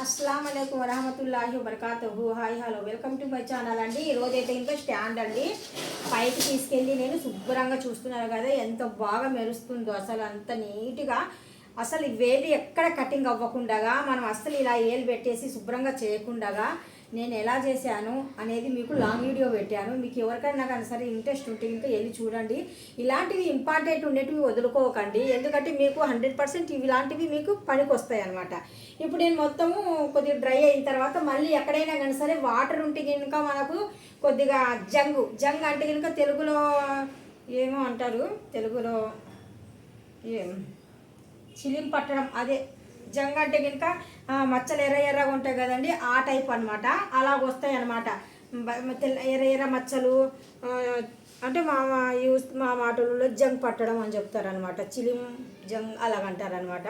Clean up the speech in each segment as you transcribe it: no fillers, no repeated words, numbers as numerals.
అస్సలం అయికు వరహమతుల్లాహి వబర్కాతుహు. Hi hello, welcome to my channel అండి. ఈరోజైతే ఇంకా స్టాండ్ అండి పైకి తీసుకెళ్ళి నేను శుభ్రంగా చూస్తున్నారు కదా ఎంత బాగా మెరుస్తుందో, అసలు అంత నీట్గా. అసలు వేలు ఎక్కడ కటింగ్ అవ్వకుండా మనం అస్సలు ఇలా ఏలు పెట్టేసి శుభ్రంగా చేయకుండా నేను ఎలా చేశాను అనేది మీకు లాంగ్ వీడియో పెట్టాను. మీకు ఎవరికైనా కానీ సరే ఇంట్రెస్ట్ ఉంటే ఇంకా వెళ్ళి చూడండి. ఇలాంటివి ఇంపార్టెంట్ ఉండేటివి వదులుకోకండి, ఎందుకంటే మీకు 100% ఇలాంటివి మీకు పనికి వస్తాయి అన్నమాట. ఇప్పుడు నేను మొత్తము కొద్దిగా డ్రై అయిన తర్వాత మళ్ళీ ఎక్కడైనా కానీ సరే వాటర్ ఉంటే కనుక మనకు కొద్దిగా జంగ్ అంటే కనుక తెలుగులో ఏమో అంటారు, తెలుగులో ఏం చిలిం పట్టడం, అదే జంగ్ అంటే కనుక మచ్చలు ఎర్రగా ఉంటాయి కదండి, ఆ టైప్ అనమాట. అలాగ వస్తాయి అనమాట ఎర్ర మచ్చలు. అంటే మా మాటలలో జంగ్ పట్టడం అని చెప్తారనమాట, చిలిం జంగ్ అలాగంటారనమాట.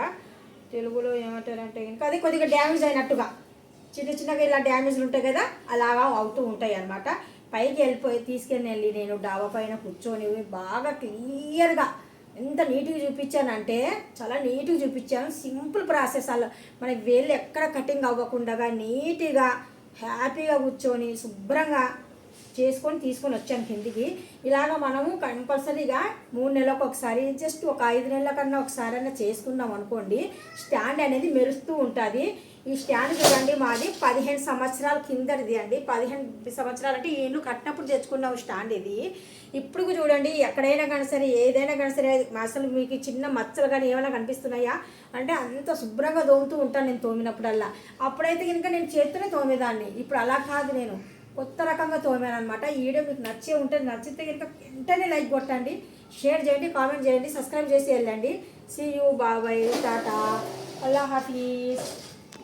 తెలుగులో ఏమంటారంటే కనుక అది కొద్దిగా డ్యామేజ్ అయినట్టుగా చిన్నగా ఇలా డ్యామేజ్లు ఉంటాయి కదా, అలాగా అవుతూ ఉంటాయి అనమాట. పైకి తీసుకెళ్ళి నేను డాబా పైన కూర్చొని బాగా క్లియర్గా ఎంత నీట్గా చూపించానంటే చాలా నీట్గా చూపించాను. సింపుల్ ప్రాసెస్, అలా మన వేళ్ళు ఎక్కడ కటింగ్ అవ్వకుండా నీట్గా హ్యాపీగా కూర్చొని శుభ్రంగా చేసుకొని తీసుకొని వచ్చాను కిందికి. ఇలాగ మనము కంపల్సరీగా 3 నెలలకు ఒకసారి, జస్ట్ ఒక 5 నెలల కన్నా ఒకసారి అయినా చేసుకున్నాం అనుకోండి, స్టాండ్ అనేది మెరుస్తూ ఉంటుంది. ఈ స్టాండ్ చూడండి, మాది 15 సంవత్సరాల కిందది అండి. 15 సంవత్సరాలు అంటే ఈ ఇల్లు కట్టినప్పుడు తెచ్చుకున్నాం స్టాండ్ ఇది. ఇప్పుడు చూడండి, ఎక్కడైనా కానీ సరే ఏదైనా కానీ సరే అసలు మీకు చిన్న మచ్చలు కానీ ఏమైనా కనిపిస్తున్నాయా అంటే అంత శుభ్రంగా తోముతూ ఉంటాను నేను తోమినప్పుడల్లా. అప్పుడైతే కనుక నేను చేత్తోనే తోమేదాన్ని, ఇప్పుడు అలా కాదు, నేను కొత్త రకంగా తోమాను అనమాట. ఈ వీడియో మీకు నచ్చితే కనుక వెంటనే లైక్ కొట్టండి, షేర్ చేయండి, కామెంట్ చేయండి, సబ్స్క్రైబ్ చేసి వెళ్ళండి. సీ యూ, బాబాయ్, టాటా, అల్లా హాఫీజ్.